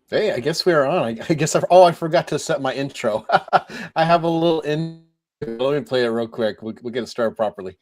Hey, I guess we are on. I guess I forgot to set my intro. I have a little in. Let me play it real quick. We'll get it started properly.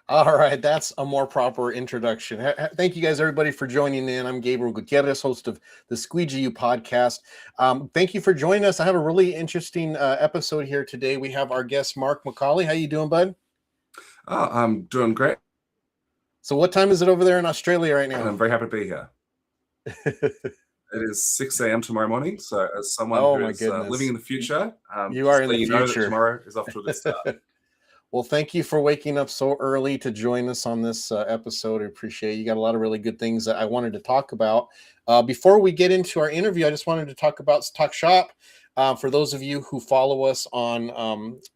All right, that's a more proper introduction. Thank you guys, everybody, for joining in. I'm Gabriel Gutierrez, host of the Squeegee U podcast. Thank you for joining us. I have a really interesting episode here today. We have our guest, Mark McAuley. How you doing, bud? Oh, I'm doing great. So what time is it over there in Australia right And now? I'm very happy to be here. It is 6 a.m. tomorrow morning. So, as someone Oh who my is living goodness. in the future, You are just in let the you know that future. tomorrow is off to a good start. Well, thank you for waking up so early to join us on this episode. I appreciate it. You got a lot of really good things that I wanted to talk about. Before we get into our interview, I just wanted to talk shop. For those of you who follow us on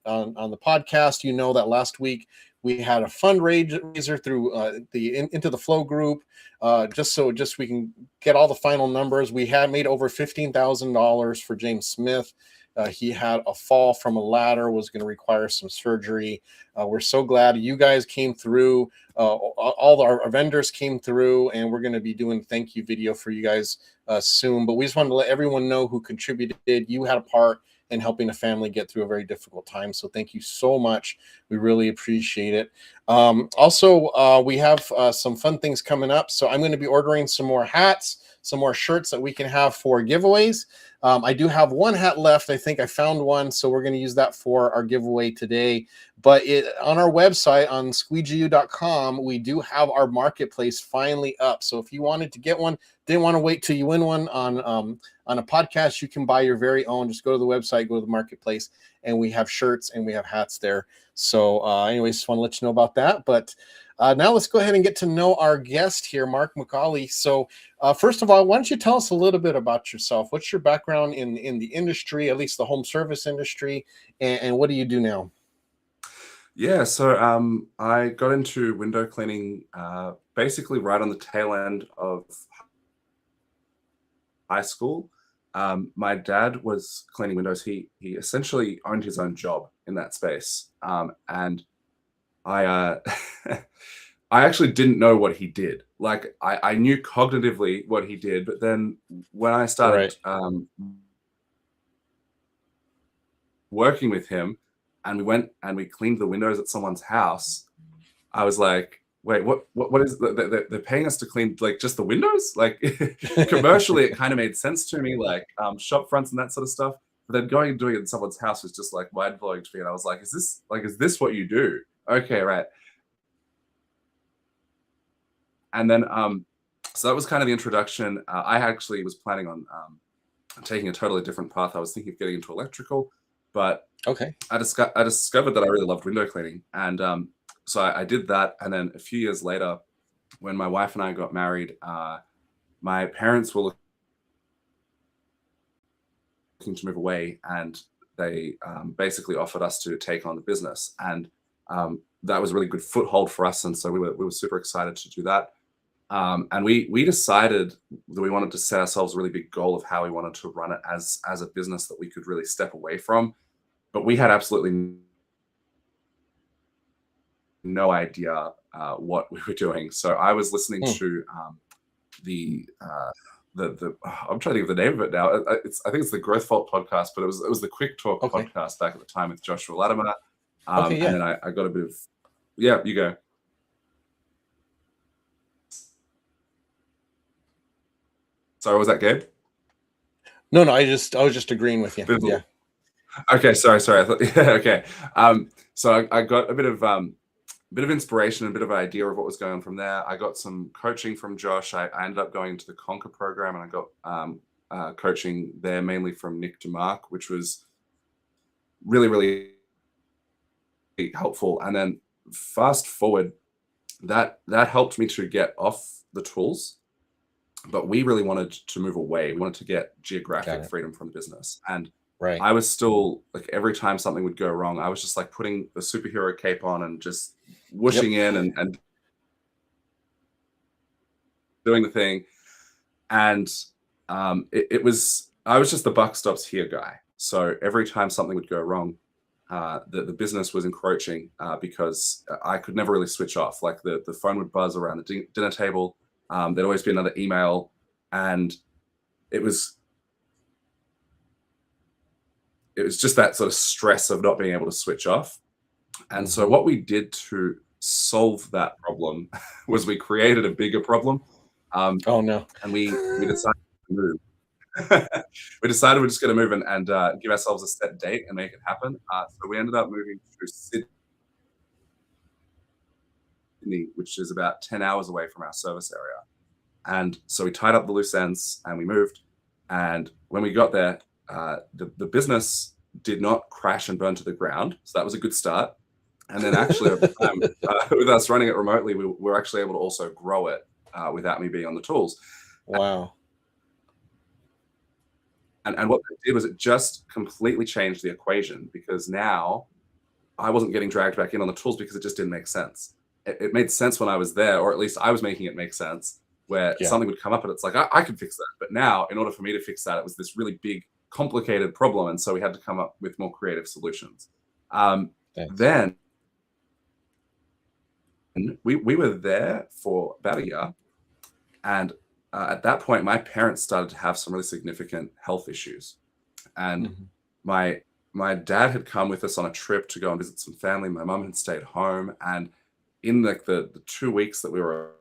the podcast, you know that last week we had a fundraiser through the Into the Flow group. Just we can get all the final numbers. We had made over $15,000 for James Smith. He had a fall from a ladder, was going to require some surgery. We're so glad you guys came through. All our vendors came through, and we're going to be doing a thank you video for you guys soon. But we just wanted to let everyone know who contributed. You had a part in helping a family get through a very difficult time. So thank you so much. We really appreciate it. Also, we have some fun things coming up. So I'm going to be ordering some more hats, some more shirts that we can have for giveaways. I do have one hat left. I think I found one, so we're going to use that for our giveaway today. But on our website, on squeegeu.com, we do have our marketplace finally up. So if you wanted to get one, didn't want to wait till you win one on a podcast, you can buy your very own. Just go to the website, go to the marketplace, and we have shirts and we have hats there. So anyways, just want to let you know about that. But now let's go ahead and get to know our guest here, Mark McAuley. So first of all, why don't you tell us a little bit about yourself? What's your background in the industry, at least the home service industry, and what do you do now? Yeah, so I got into window cleaning basically right on the tail end of high school. My dad was cleaning windows. He essentially owned his own job in that space, and I I actually didn't know what he did. Like I knew cognitively what he did, but then when I started Right. working with him, and we went and we cleaned the windows at someone's house, I was like, wait, what is they're paying us to clean like just the windows? Like commercially, it kind of made sense to me, like shop fronts and that sort of stuff. But then going and doing it in someone's house was just like mind blowing to me, and I was like, is this what you do? Okay, right. And then so that was kind of the introduction. I actually was planning on taking a totally different path. I was thinking of getting into electrical, but Okay. I discovered that I really loved window cleaning, and so I did that. And then a few years later, when my wife and I got married, my parents were looking to move away, and they basically offered us to take on the business. And that was a really good foothold for us, and so we were super excited to do that. And we decided that we wanted to set ourselves a really big goal of how we wanted to run it as a business that we could really step away from. But we had absolutely no idea what we were doing. So I was listening to the I'm trying to think of the name of it now. I think it's the Growth Fault podcast, but it was the Quick Talk podcast back at the time with Joshua Latimer. And then I got a bit of you go. Sorry, was that Gabe? No, I was just agreeing with you. Yeah. Okay, sorry. I thought, okay. So I got a bit of inspiration, a bit of an idea of what was going on from there. I got some coaching from Josh. I ended up going to the Conquer program, and I got coaching there mainly from Nick DeMark, which was really, really helpful. And then fast forward, that helped me to get off the tools. But we really wanted to move away. We wanted to get geographic freedom from the business. And I was still like, every time something would go wrong, I was just like putting the superhero cape on and just whooshing in and doing the thing. And I was just the buck stops here guy. So every time something would go wrong, the business was encroaching because I could never really switch off. Like the phone would buzz around the dinner table. There'd always be another email, and it was just that sort of stress of not being able to switch off. And so what we did to solve that problem was we created a bigger problem. And we decided to move. We decided we're just going to move and give ourselves a set date and make it happen. So we ended up moving to Sydney, which is about 10 hours away from our service area. And so we tied up the loose ends and we moved. And when we got there, the business did not crash and burn to the ground. So that was a good start. And then actually over time, with us running it remotely, we were actually able to also grow it without me being on the tools. Wow. And what it did was it just completely changed the equation, because now I wasn't getting dragged back in on the tools because it just didn't make sense. It made sense when I was there, or at least I was making it make sense, where something would come up and it's like, I can fix that. But now, in order for me to fix that, it was this really big, complicated problem. And so we had to come up with more creative solutions. Then we were there for about a year. And at that point, my parents started to have some really significant health issues. And my dad had come with us on a trip to go and visit some family. My mum had stayed home. And in like the 2 weeks that we were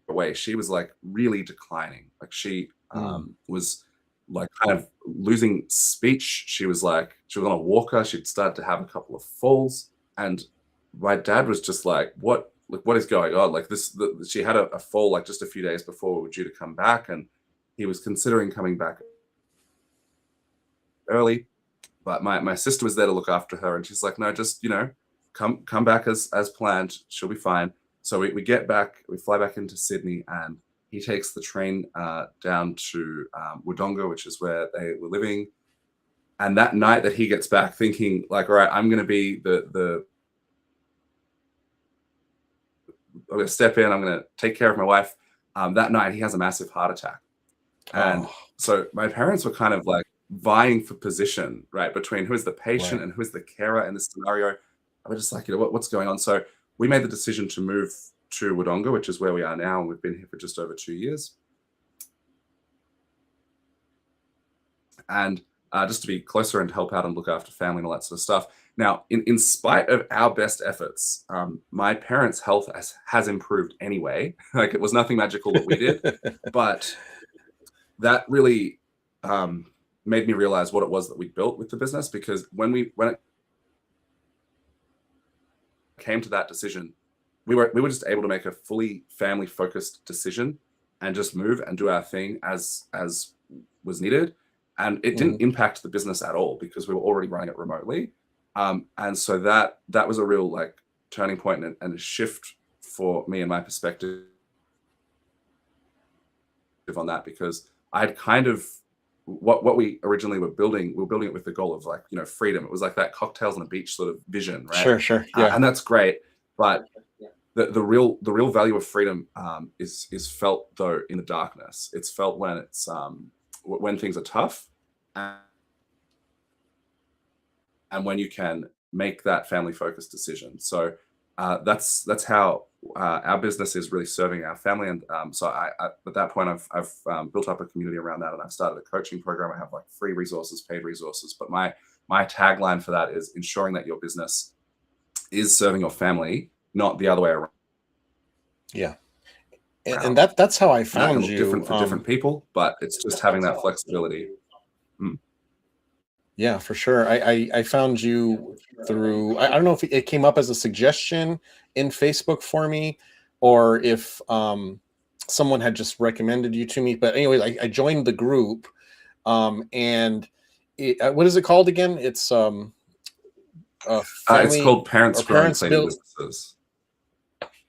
away, she was like really declining. Like she was like kind of losing speech. She was on a walker. She'd started to have a couple of falls. And my dad was just like, what is going on? Like she had a fall like just a few days before we were due to come back. And he was considering coming back early. But my sister was there to look after her. And she's like, no, just, come back as planned. She'll be fine. So we get back, we fly back into Sydney, and he takes the train down to Wodonga, which is where they were living. And that night that he gets back, thinking like, all right, I'm going to be I'm going to step in, I'm going to take care of my wife. That night he has a massive heart attack. And so my parents were kind of like vying for position, right, between who is the patient and who is the carer in this scenario. I was just like, what's going on? So we made the decision to move to Wodonga, which is where we are now, and we've been here for just over 2 years. And just to be closer and help out and look after family and all that sort of stuff. Now, in spite of our best efforts, my parents' health has improved anyway. Like, it was nothing magical that we did, but that really made me realize what it was that we built with the business, because when it came to that decision, we were just able to make a fully family focused decision and just move and do our thing as was needed. And it didn't impact the business at all because we were already running it remotely. And so that was a real like turning point and a shift for me and my perspective on that, because I had kind of what we originally were building it with the goal of like, you know, freedom. It was like that cocktails on the beach sort of vision, right? Sure. Yeah. And that's great, but the real value of freedom is felt though in the darkness. It's felt when it's when things are tough, and when you can make that family focused decision. So that's how our business is really serving our family. And so I at that point I've built up a community around that, and I've started a coaching program. I have like free resources, paid resources, but my tagline for that is ensuring that your business is serving your family, not the other way around. Yeah. And that's how I found you. Different for different people, but it's just having that flexibility. Yeah, for sure. I found you through, I don't know if it came up as a suggestion in Facebook for me, or if someone had just recommended you to me. But anyway, I joined the group, and what is it called again? It's it's called Parents Growing Cleaning Businesses.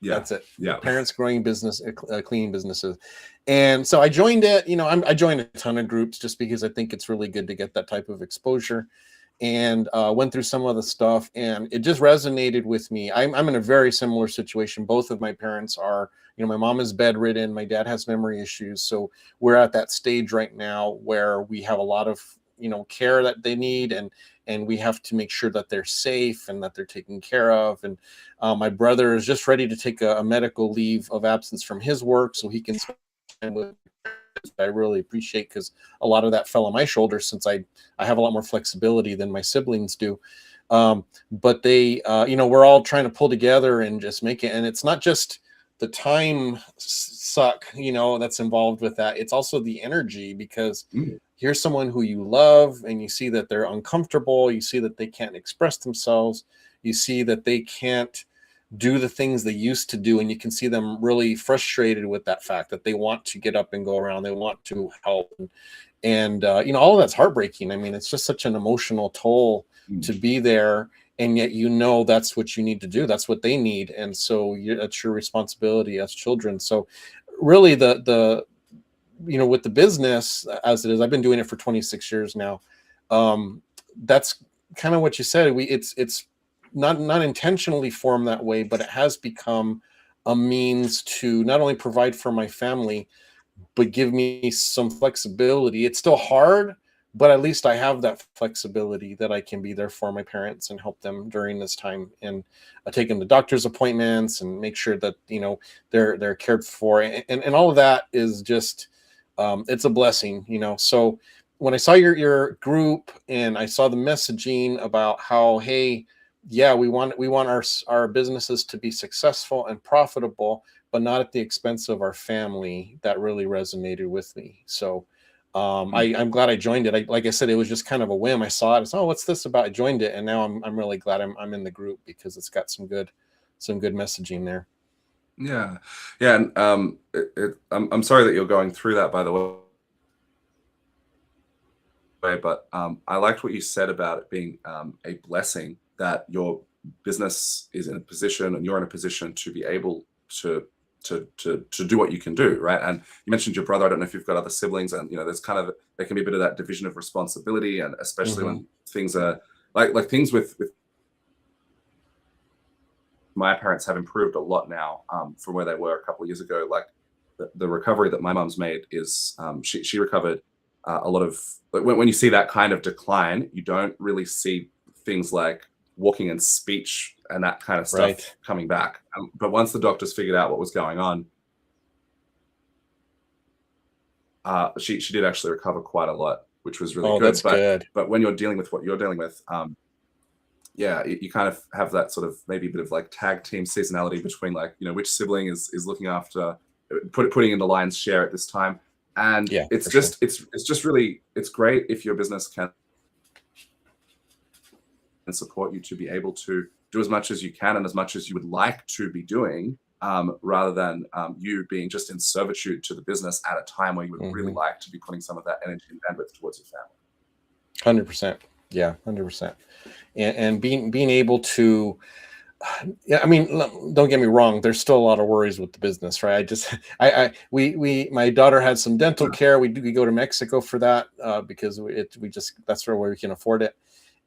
Yeah, that's it. Yeah, Parents Growing Business Cleaning Businesses. And so I joined it. You know, I joined a ton of groups just because I think it's really good to get that type of exposure, and went through some of the stuff, and it just resonated with me. I'm in a very similar situation. Both of my parents are, you know, my mom is bedridden, my dad has memory issues. So we're at that stage right now where we have a lot of, you know, care that they need, and we have to make sure that they're safe and that they're taken care of. And my brother is just ready to take a medical leave of absence from his work so he can spend time with. I really appreciate, because a lot of that fell on my shoulders, since I have a lot more flexibility than my siblings do. But they, you know, we're all trying to pull together and just make it. And it's not just the time suck, you know, that's involved with that. It's also the energy, because here's someone who you love, and you see that they're uncomfortable. You see that they can't express themselves. You see that they can't do the things they used to do, and you can see them really frustrated with that fact that they want to get up and go around, they want to help, and you know, all of that's heartbreaking. I mean, it's just such an emotional toll to be there, and yet, you know, that's what you need to do, that's what they need, and so that's your responsibility as children. So really, the you know, with the business as it is, I've been doing it for 26 years now. That's kind of what you said. It's not intentionally formed that way, but it has become a means to not only provide for my family, but give me some flexibility. It's still hard, but at least I have that flexibility that I can be there for my parents and help them during this time, and take them to doctor's appointments and make sure that, you know, they're cared for, and all of that is just, it's a blessing, you know. So when I saw your group, and I saw the messaging about how, hey, yeah, we want our businesses to be successful and profitable, but not at the expense of our family, that really resonated with me. So I'm glad I joined it. Like I said, it was just kind of a whim. I saw it. I said, oh, what's this about? I joined it, and now I'm really glad I'm in the group, because it's got some good messaging there. Yeah. And I'm sorry that you're going through that, by the way. But I liked what you said about it being a blessing that your business is in a position, and you're in a position to be able to do what you can do, right? And you mentioned your brother. I don't know if you've got other siblings, and, you know, there can be a bit of that division of responsibility, and especially when things are like things with my parents have improved a lot now from where they were a couple of years ago. Like the recovery that my mom's made is she recovered a lot of, when you see that kind of decline, you don't really see things like walking and speech and that kind of stuff coming back. But once the doctors figured out what was going on, she did actually recover quite a lot, which was really good. That's good. But when you're dealing with what you're dealing with, yeah, you kind of have that sort of maybe a bit of like tag team seasonality between, like, you know, which sibling is looking after putting in the lion's share at this time. And it's just really, it's great if your business can support you to be able to do as much as you can and as much as you would like to be doing, rather than you being just in servitude to the business at a time where you would really like to be putting some of that energy and bandwidth towards your family. 100%. Yeah, 100%. And being able to Yeah, I mean, don't get me wrong. There's still a lot of worries with the business, right? I just, my daughter had some dental care. We go to Mexico for that because we just that's where we can afford it.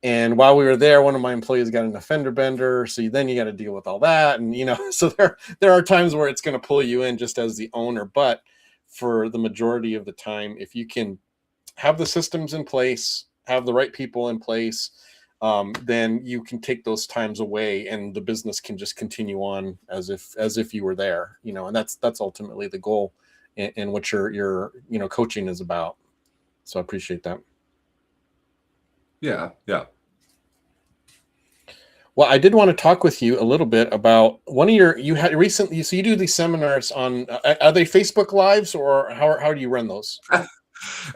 And while we were there, one of my employees got an offender bender. So then you got to deal with all that, and so there are times where it's going to pull you in just as the owner. But for the majority of the time, if you can have the systems in place, have the right people in place, then you can take those times away, and the business can just continue on as if you were there. And that's ultimately the goal, and what your coaching is about. So I appreciate that. Yeah, yeah. Well, I did want to talk with you a little bit about one of you had recently. So you do these seminars on, are they Facebook Lives, or how do you run those?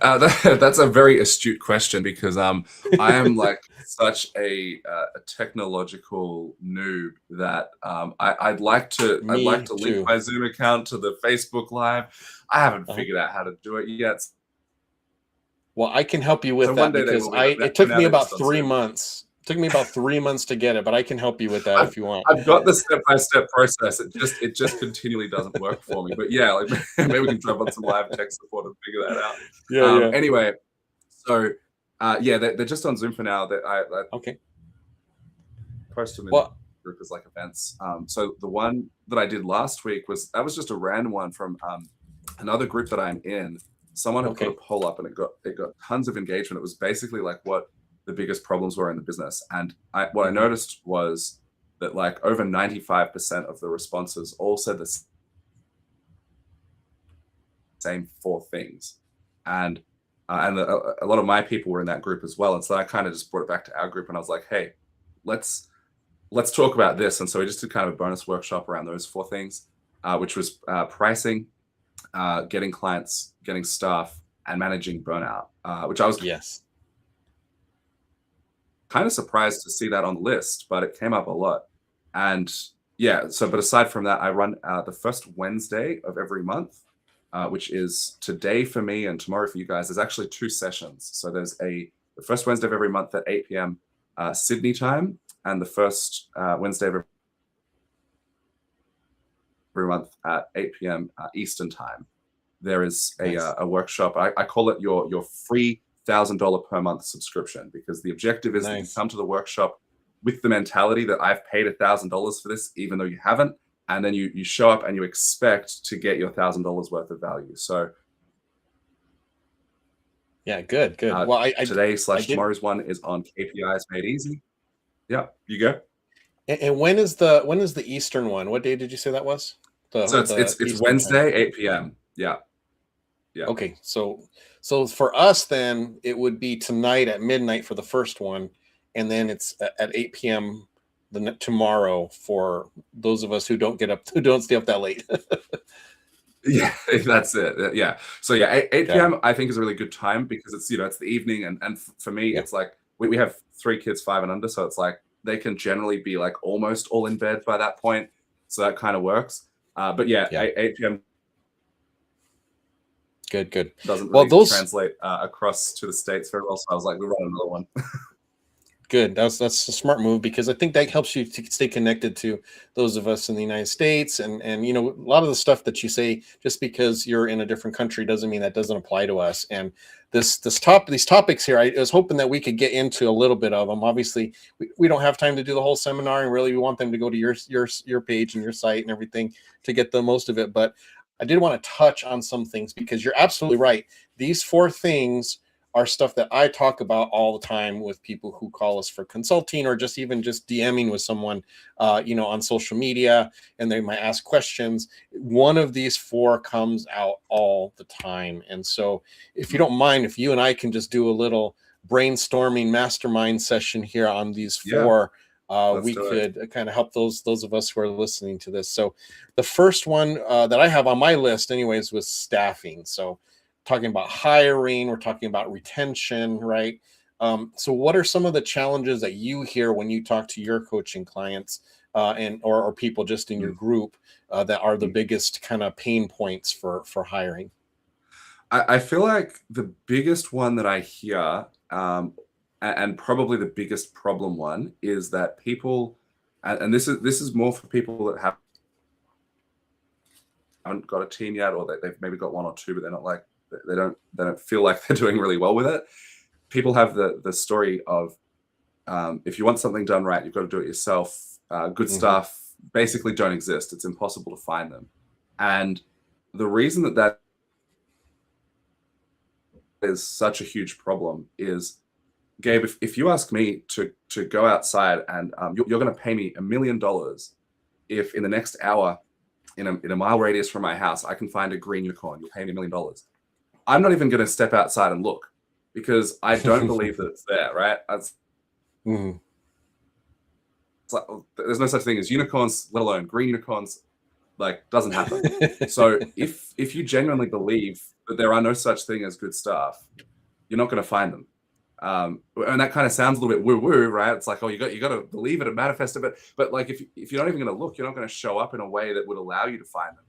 That's a very astute question, because I am like such a technological noob that I'd like to Me link too. my Zoom account to the Facebook Live. I haven't Uh-huh. figured out how to do it yet. Well, I can help you So with one that day they because will be, but it for took now me they're about just on 3 Zoom. months. It took me about 3 months to get it, but I can help you with that I've, if you want. I've got the step-by-step process. It just continually doesn't work for me. But yeah, like maybe we can jump on some live tech support and figure that out. Yeah, yeah. Anyway, so yeah, they're just on Zoom for now. That I Okay. post them in the Well, group as like events. So the one that I did last week was just a random one from another group that I'm in. Someone had put a okay. poll up, and it got tons of engagement. It was basically like what the biggest problems were in the business, and what I Mhm. noticed was that like over 95% of the responses all said the same four things, and a lot of my people were in that group as well. And so I kind of just brought it back to our group, and I was like, hey, let's talk about this. And so we just did kind of a bonus workshop around those four things, which was pricing, getting clients, getting staff, and managing burnout, which I was Yes. kind of surprised to see that on the list, but it came up a lot. And yeah, so but aside from that, I run the first Wednesday of every month, which is today for me and tomorrow for you guys. There's actually two sessions. So there's the first Wednesday of every month at 8 p.m. Sydney time, and the first Wednesday of every month at 8 p.m. Eastern time. There is Nice. a workshop. I call it your free $1,000 per month subscription, because the objective is that you Nice. come to the workshop with the mentality that I've paid $1,000 for this, even though you haven't, and then you show up and you expect to get your $1,000 worth of value. So Yeah, good, good. Well, today I / did. tomorrow's one is on KPIs made easy. Yeah, you go. And when is the Eastern one? What day did you say that was? So The it's Eastern time. Wednesday 8 p.m. Yeah, yeah. Okay, so for us then it would be tonight at midnight for the first one, and then it's at 8 p.m. tomorrow for those of us who don't stay up that late. Yeah, that's it. Yeah. So yeah, 8 Got it. p.m. I think is a really good time, because it's the evening, and for me Yeah, it's like we have three kids, 5 and under, so it's like they can generally be like almost all in bed by that point. So that kind of works. But yeah, yeah. 8 p.m. Good, good. doesn't Well, really those translate across to the States very well. So I was like, we run another one. Good. That's a smart move, because I think that helps you to stay connected to those of us in the United States, and a lot of the stuff that you say, just because you're in a different country doesn't mean that doesn't apply to us. And these topics here, I was hoping that we could get into a little bit of them. Obviously, we don't have time to do the whole seminar, and really we want them to go to your page and your site and everything to get the most of it. But I did want to touch on some things, because you're absolutely right. These four things are stuff that I talk about all the time with people who call us for consulting, or just even just DMing with someone, on social media, and they might ask questions. One of these four comes out all the time. And so if you don't mind, if you and I can just do a little brainstorming mastermind session here on these Yeah, four, let's we do it. could kind of help those of us who are listening to this. So the first one that I have on my list anyways was staffing. So talking about hiring, we're talking about retention, right? So what are some of the challenges that you hear when you talk to your coaching clients, or people just in your Mm. group, that are the Mm. biggest kind of pain points for hiring? I feel like the biggest one that I hear, and probably the biggest problem one, is that people And this is more for people that haven't got a team yet, or they've maybe got one or two, but they're not like, they don't feel like they're doing really well with it. People have the story of, if you want something done right, you've got to do it yourself. Good stuff basically don't exist. It's impossible to find them. And the reason that is such a huge problem is, Gabe, if you ask me to go outside and you're going to pay me $1 million if in the next hour, in a mile radius from my house, I can find a green unicorn, you'll pay me $1 million. I'm not even going to step outside and look, because I don't believe that it's there, right? It's like, there's no such thing as unicorns, let alone green unicorns. Like, doesn't happen. So if you genuinely believe that there are no such thing as good stuff, you're not going to find them. And that kind of sounds a little bit woo-woo, right? It's like, oh, you got to believe it and manifest it, but like, if you're not even going to look, you're not going to show up in a way that would allow you to find them.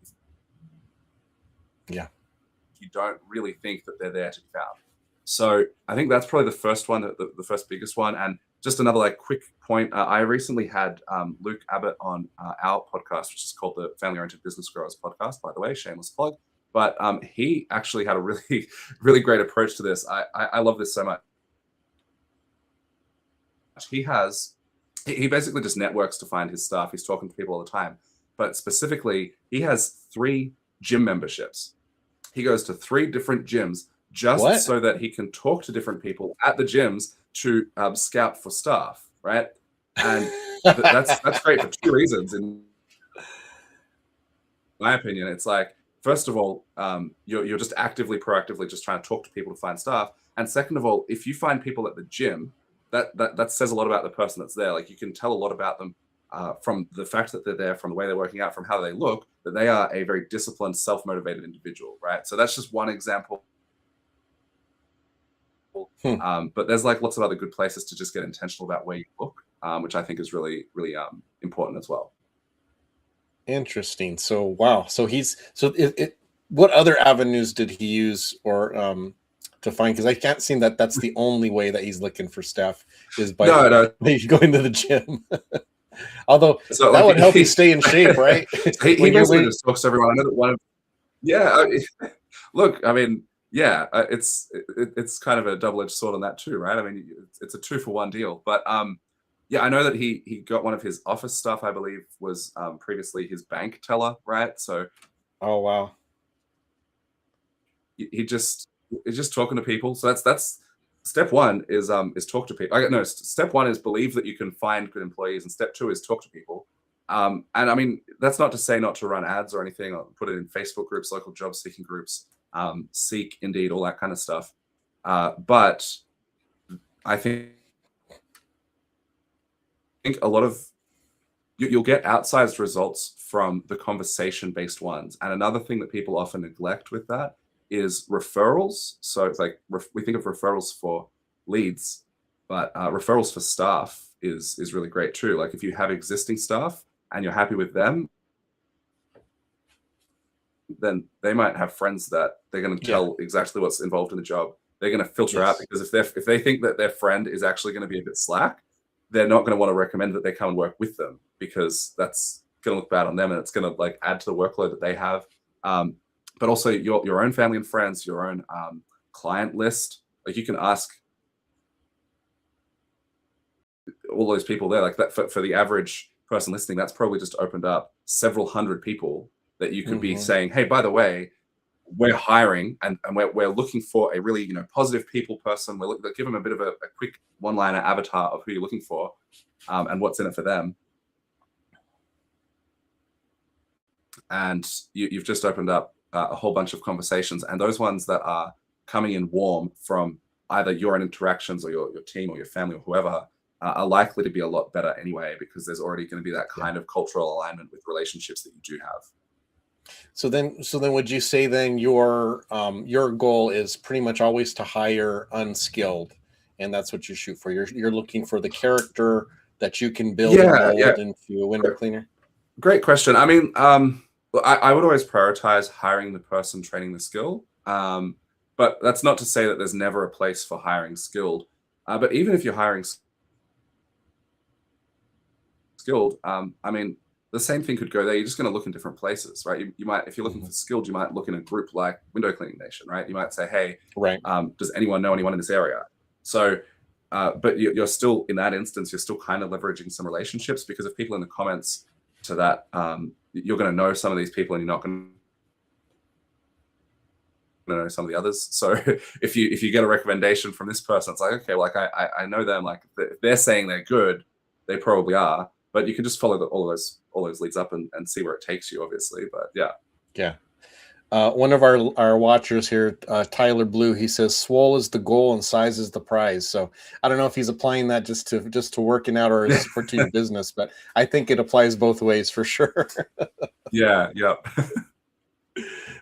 Yeah, you don't really think that they're there to be found. So I think that's probably the first one, the first biggest one. And just another like quick point, I recently had Luke Abbott on our podcast, which is called the Family Oriented Business Growers Podcast, by the way, shameless plug. But he actually had a really, really great approach to this. I love this so much. He basically just networks to find his stuff. He's talking to people all the time. But specifically, he has 3 gym memberships. He goes to 3 different gyms just so that he can talk to different people at the gyms to scout for staff, right? And that's great for 2 reasons. In my opinion, it's like, first of all, you're just proactively just trying to talk to people to find staff. And second of all, if you find people at the gym, that says a lot about the person that's there. Like, you can tell a lot about them from the fact that they're there, from the way they're working out, from how they look, that they are a very disciplined, self-motivated individual, right? So that's just one example. But there's like lots of other good places to just get intentional about where you look, which I think is really, really important as well. Interesting. So, wow. So what other avenues did he use or to find? Because I can't see that that's the only way that he's looking for staff is by going to the gym. Although so, that would help you stay in shape, right? he basically just talks to everyone. I know that look, I mean, yeah, it's kind of a double-edged sword on that too, right? I mean, it's a 2-for-1 deal. But yeah, I know that he got one of his office stuff, I believe, was previously his bank teller, right? So, oh wow, he's just talking to people. So that's step 1 is talk to people. No, step 1 is believe that you can find good employees, and step 2 is talk to people. And I mean, that's not to say not to run ads or anything, or put it in Facebook groups, local job seeking groups, Seek, Indeed, all that kind of stuff. But I think a lot of you'll get outsized results from the conversation-based ones. And another thing that people often neglect with that is referrals. So it's like we think of referrals for leads, but referrals for staff is really great too. Like, if you have existing staff and you're happy with them, then they might have friends that they're going to tell exactly what's involved in the job. They're going to filter out, because if they think that their friend is actually going to be a bit slack, they're not going to want to recommend that they come and work with them, because that's going to look bad on them, and it's going to like add to the workload that they have. But also your own family and friends, your own client list. Like, you can ask all those people there, like that for the average person listening, that's probably just opened up several hundred people that you could be saying, hey, by the way, we're hiring and we're looking for a really positive people person. We're give them a bit of a quick one-liner avatar of who you're looking for and what's in it for them. And you've just opened up a whole bunch of conversations, and those ones that are coming in warm from either your own interactions or your team or your family or whoever are likely to be a lot better anyway, because there's already going to be that kind of cultural alignment with relationships that you do have. So then would you say then your goal is pretty much always to hire unskilled, and that's what you shoot for? You're looking for the character that you can build and mold into a window cleaner? Great question. I mean, I would always prioritize hiring the person, training the skill. But that's not to say that there's never a place for hiring skilled. But even if you're hiring skilled, I mean, the same thing could go there. You're just going to look in different places, right? You might, if you're looking for skilled, you might look in a group like Window Cleaning Nation, right? You might say, hey, Right. does anyone know anyone in this area? So, but you're still, in that instance, you're still kind of leveraging some relationships, because if people in the comments to that, you're going to know some of these people and you're not going to know some of the others. So if you get a recommendation from this person, it's like, okay, well, like I know them, like if they're saying they're good, they probably are. But you can just follow all those leads up and see where it takes you, obviously. But yeah. Yeah. One of our watchers here, Tyler Blue, he says swole is the goal and size is the prize. So I don't know if he's applying that just to working out or is for to your business, but I think it applies both ways for sure. Yeah.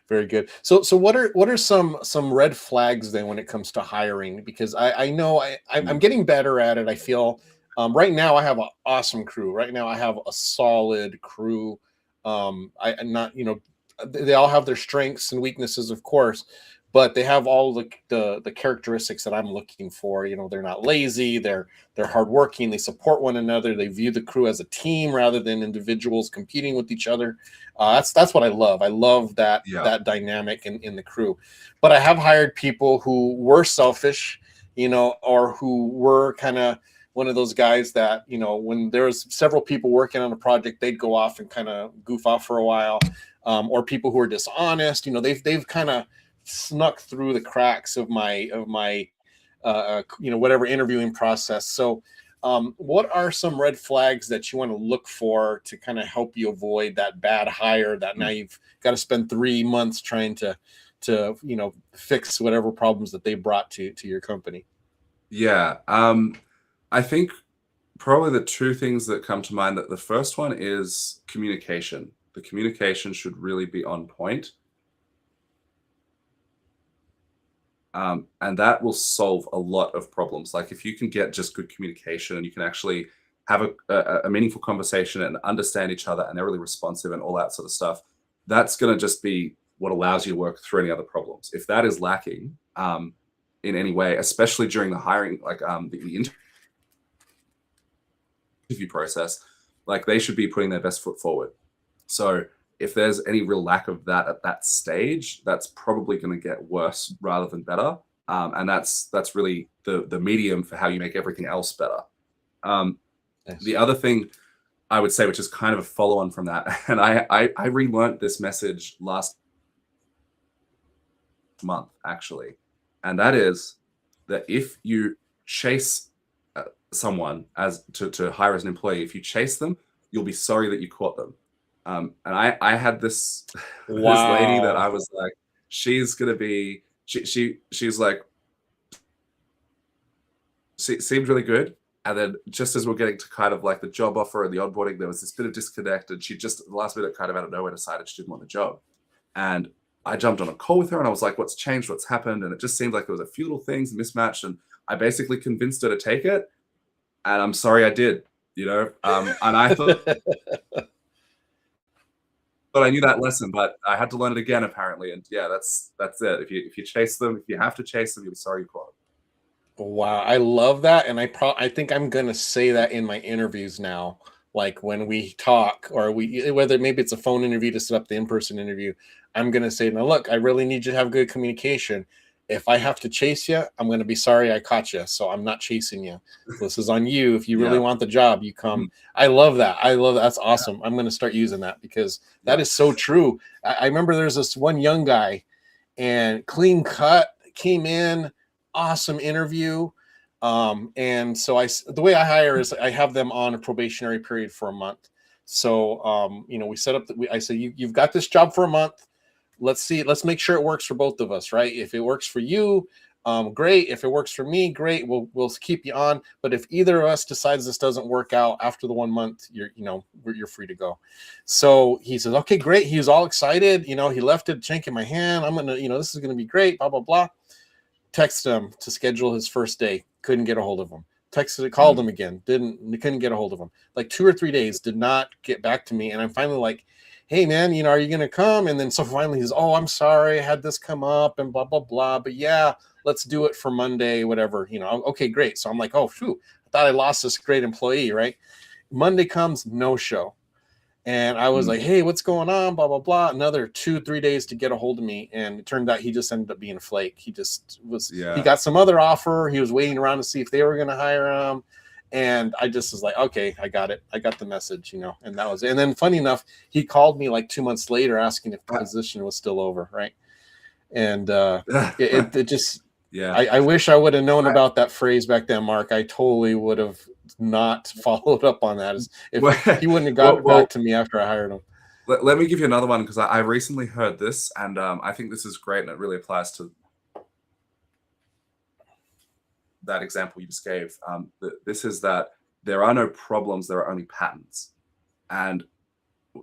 Very good. So what are some red flags then when it comes to hiring? Because I know I'm getting better at it. I feel right now I have an awesome crew. Right now I have a solid crew. I'm not, they all have their strengths and weaknesses, of course, but they have all the characteristics that I'm looking for. They're not lazy, they're hardworking, they support one another, they view the crew as a team rather than individuals competing with each other. That's what I love. I love that dynamic in the crew. But I have hired people who were selfish, or who were kind of one of those guys that, when there was several people working on a project, they'd go off and kind of goof off for a while. Or people who are dishonest, they've kind of snuck through the cracks of my whatever interviewing process. So what are some red flags that you want to look for to kind of help you avoid that bad hire that now you've got to spend 3 months trying to fix whatever problems that they brought to your company? Yeah. I think probably the two things that come to mind, that the first one is communication. The communication should really be on point. And that will solve a lot of problems. Like if you can get just good communication and you can actually have a meaningful conversation and understand each other and they're really responsive and all that sort of stuff, that's going to just be what allows you to work through any other problems. If that is lacking in any way, especially during the hiring, like the interview process, like they should be putting their best foot forward. So if there's any real lack of that at that stage, that's probably going to get worse rather than better. And that's really the medium for how you make everything else better. Yes. The other thing I would say, which is kind of a follow-on from that, and I relearned this message last month, actually, and that is that if you chase someone as to hire as an employee, if you chase them, you'll be sorry that you caught them. And I had this this lady that I was like, she's gonna be she's like, she seemed really good, and then just as we're getting to kind of like the job offer and the onboarding, there was this bit of disconnect, and she just at the last minute, kind of out of nowhere, decided she didn't want the job. And I jumped on a call with her and I was like, what's changed, what's happened? And it just seemed like there was a few little things mismatched, and I basically convinced her to take it, and I'm sorry I did, and I thought but I knew that lesson, but I had to learn it again, apparently. And yeah, that's it. If you chase them, if you have to chase them, you'll be sorry you caught them. Wow, I love that, and I think I'm gonna say that in my interviews now. Like when we talk, or whether maybe it's a phone interview to set up the in-person interview, I'm gonna say, now look, I really need you to have good communication. If I have to chase you, I'm going to be sorry I caught you. So I'm not chasing you. This is on you. If you really want the job, you come. I love that. That's awesome. I'm going to start using that, because that is so true. I remember there's this one young guy, and clean cut, came in, awesome interview. And so the way I hire is I have them on a probationary period for a month. So, we set up I say, you've got this job for a month. Let's make sure it works for both of us, right? If it works for you, great. If it works for me, great. We'll keep you on. But if either of us decides this doesn't work out after the 1 month, you're free to go. So he says, okay, great. He was all excited. He left it chink in my hand. I'm gonna, this is gonna be great. Blah blah blah. Texted him to schedule his first day. Couldn't get a hold of him. Called him again. Couldn't get a hold of him. Like 2 or 3 days. Did not get back to me. And I'm finally like, hey man, are you going to come? And then so finally he's, oh, I'm sorry, I had this come up and blah, blah, blah. But yeah, let's do it for Monday, whatever, okay, great. So I'm like, oh, phew, I thought I lost this great employee, right? Monday comes, no show. And I was like, hey, what's going on? Blah, blah, blah. Another 2-3 days to get a hold of me. And it turned out he just ended up being flake. He just was, he got some other offer. He was waiting around to see if they were going to hire him. And I just was like, okay, I got it. I got the message, and that was it. And then funny enough, he called me like 2 months later asking if the position was still over. Right. And it just, I wish I would have known about that phrase back then, Mark. I totally would have not followed up on that if he wouldn't have gotten back to me after I hired him. Let me give you another one, because I recently heard this, and I think this is great, and it really applies to that example you just gave. This is that there are no problems, there are only patterns. And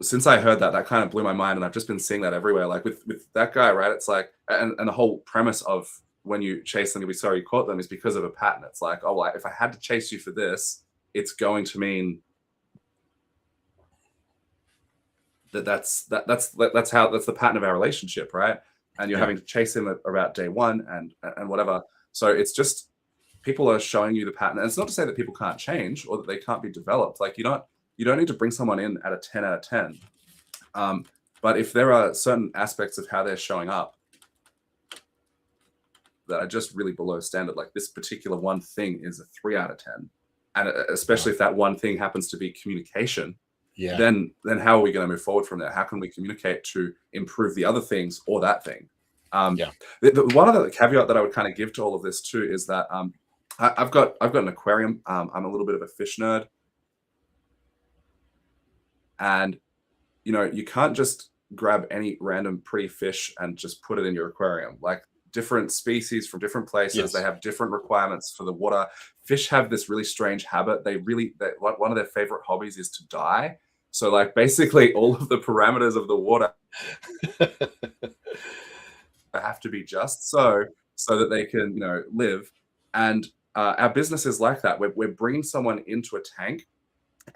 since I heard that, that kind of blew my mind, and I've just been seeing that everywhere. Like with that guy, right? It's like, and the whole premise of when you chase them, you'll be sorry you caught them, is because of a pattern. It's like, oh, well, if I had to chase you for this, it's going to mean that's the pattern of our relationship, right? And you're having to chase him about day one and whatever. So it's just, people are showing you the pattern. And it's not to say that people can't change or that they can't be developed. Like you don't need to bring someone in at a 10 out of 10. But if there are certain aspects of how they're showing up that are just really below standard, like this particular one thing is a 3 out of 10. And especially if that one thing happens to be communication, then how are we going to move forward from there? How can we communicate to improve the other things or that thing? The one other caveat that I would kind of give to all of this too is that I've got an aquarium. I'm a little bit of a fish nerd, and you can't just grab any random pretty fish and just put it in your aquarium. Like different species from different places, they have different requirements for the water. Fish have this really strange habit. One of their favorite hobbies is to die. So like basically all of the parameters of the water have to be just so that they can live. And our business is like that. We're bringing someone into a tank,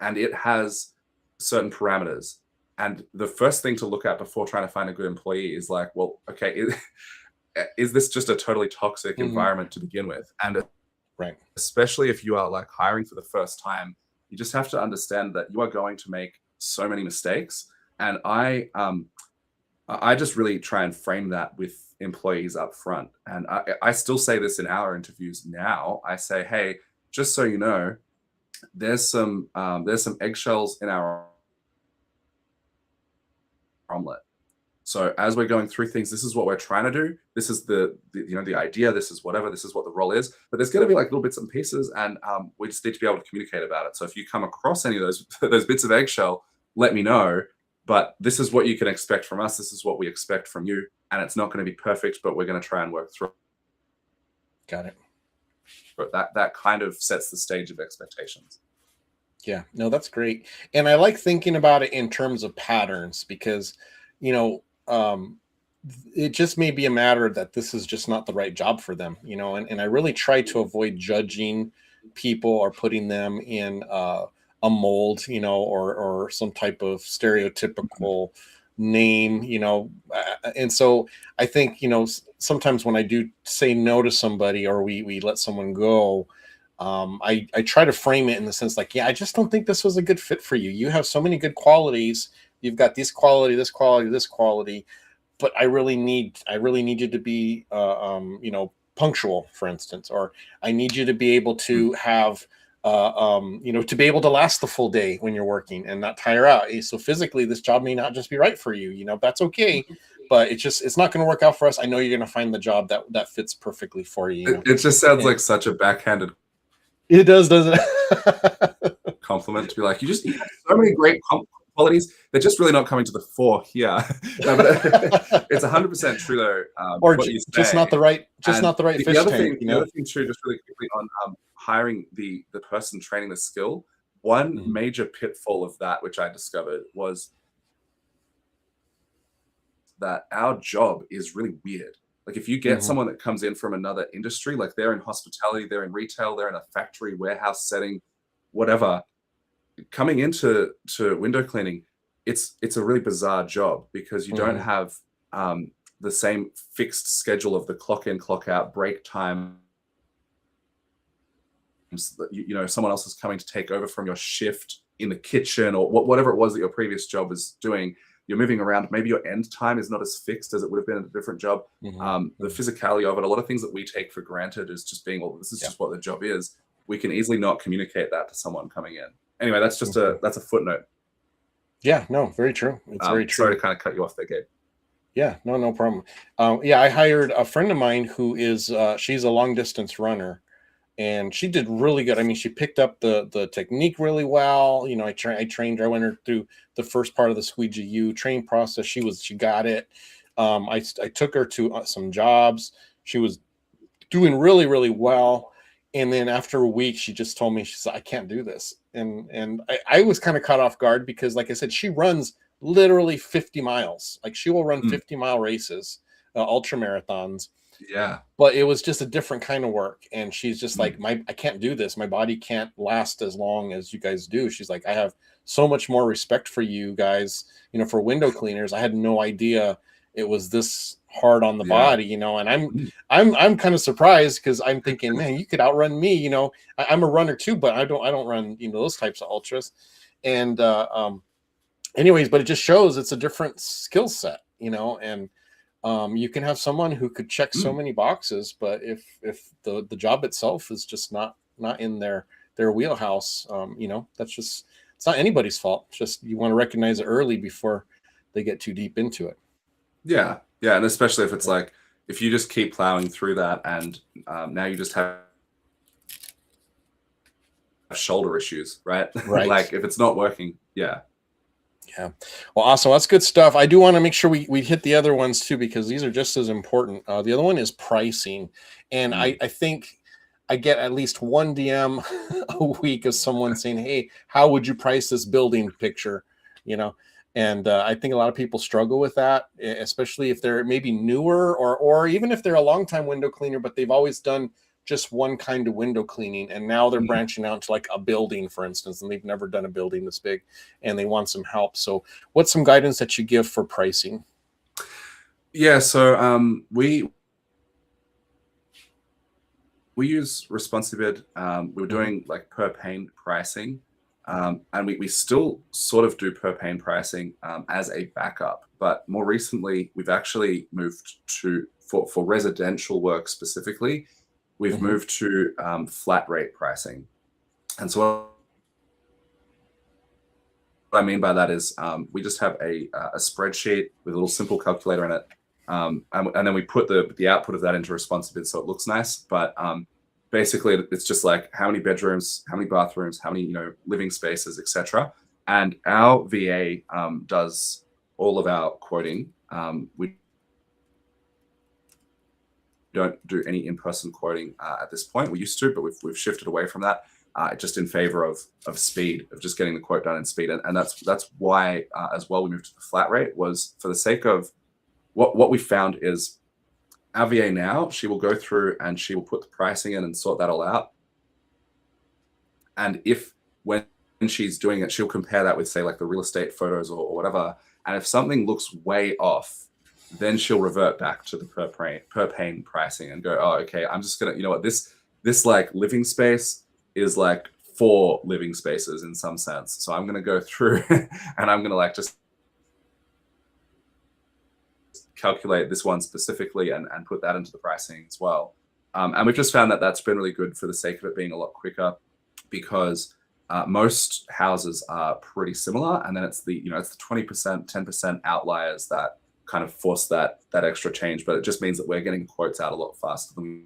and it has certain parameters. And the first thing to look at before trying to find a good employee is like, well, okay, is this just a totally toxic environment to begin with? And especially if you are like hiring for the first time, you just have to understand that you are going to make so many mistakes. And I just really try and frame that with employees up front. And I still say this in our interviews now. I say, hey, just so you know, there's some eggshells in our omelet. So as we're going through things, this is what we're trying to do. This is the idea. This is whatever. This is what the role is. But there's going to be like little bits and pieces, and we just need to be able to communicate about it. So if you come across any of those bits of eggshell, let me know. But this is what you can expect from us. This is what we expect from you, and it's not going to be perfect, but we're going to try and work through. Got it. But that kind of sets the stage of expectations. Yeah, no, that's great. And I like thinking about it in terms of patterns, because it just may be a matter that this is just not the right job for them, and I really try to avoid judging people or putting them in a mold, or some type of stereotypical name, and so I think, sometimes when I do say no to somebody, or we let someone go, I try to frame it in the sense like, I just don't think this was a good fit for you. You have so many good qualities. You've got this quality, this quality, this quality, but I really need you to be, punctual, for instance, or I need you to be able to have, to be able to last the full day when you're working and not tire out. So physically, this job may not just be right for you. That's okay, but it's not going to work out for us. I know you're going to find the job that fits perfectly for you. It just sounds like such a backhanded. It does, doesn't it? Compliment to be like, you have so many great qualities. They're just really not coming to the fore here. No, but it's 100% true though. Or just not the right fish tank. The other thing too, just really quickly on hiring the person training the skill. One major pitfall of that, which I discovered, was that our job is really weird. Like if you get someone that comes in from another industry, like they're in hospitality, they're in retail, they're in a factory, warehouse setting, whatever, coming into window cleaning, it's a really bizarre job, because you don't have the same fixed schedule of the clock in, clock out, break time. Someone else is coming to take over from your shift. in the kitchen or whatever it was that your previous job was doing. You're moving around. Maybe your end time is not as fixed as it would have been at a different job. The physicality of it, a lot of things that we take for granted is just being, well, this is just what the job is. We can easily not communicate that to someone coming in. Anyway, that's just that's a footnote. Yeah, no, very true. It's very true. Sorry to kind of cut you off there, Gabe. Yeah, no problem. Yeah, I hired a friend of mine who is she's a long distance runner, and she did really good. I mean, she picked up the technique really well. You know, I trained her. I went her through the first part of the Squeegee U train process. She got it. I took her to some jobs. She was doing really, really well. And then after a week, she just told me, she said, I can't do this. And I was kind of caught off guard because, like I said, she runs literally 50 miles. Like she will run 50-mile races, ultra marathons. Yeah. But it was just a different kind of work. And she's just like, I can't do this. My body can't last as long as you guys do. She's like, I have so much more respect for you guys, you know, for window cleaners. I had no idea it was this hard on the body, you know, and I'm kind of surprised because I'm thinking, man, you could outrun me, you know. I'm a runner too, but I don't run, you know, those types of ultras. And anyways, but it just shows it's a different skill set, you know, and you can have someone who could check so many boxes, but if the job itself is just not in their wheelhouse, you know, it's not anybody's fault. It's just you want to recognize it early before they get too deep into it. Yeah, and especially if it's like if you just keep plowing through that, and now you just have shoulder issues, right? Right. Like if it's not working, yeah. Well, awesome. That's good stuff. I do want to make sure we hit the other ones too, because these are just as important. The other one is pricing. And I think I get at least one DM a week of someone saying, hey, how would you price this building picture? You know, and I think a lot of people struggle with that, especially if they're maybe newer or even if they're a longtime window cleaner, but they've always done just one kind of window cleaning, and now they're branching out to like a building, for instance, and they've never done a building this big and they want some help. So what's some guidance that you give for pricing? Yeah, so we use Responsibid. We were doing like per pane pricing, and we still sort of do per pane pricing as a backup, but more recently we've actually moved to for residential work specifically. We've moved to flat rate pricing. And so what I mean by that is we just have a spreadsheet with a little simple calculator in it. And then we put the output of that into Responsibid so it looks nice. But basically, it's just like how many bedrooms, how many bathrooms, how many, you know, living spaces, etc. And our VA does all of our quoting. We don't do any in-person quoting at this point. We used to, but we've shifted away from that just in favor of speed, of just getting the quote done in speed. And that's why as well we moved to the flat rate, was for the sake of what we found is our VA now, she will go through and she will put the pricing in and sort that all out. And when she's doing it, she'll compare that with, say, like the real estate photos or whatever. And if something looks way off, then she'll revert back to the per pane pricing and go, oh, okay, I'm just gonna, you know what, this like living space is like 4 living spaces in some sense. So I'm gonna go through and I'm gonna like just calculate this one specifically and put that into the pricing as well. And we've just found that that's been really good for the sake of it being a lot quicker, because most houses are pretty similar, and then it's the 20%, 10% outliers that kind of force that extra change. But it just means that we're getting quotes out a lot faster than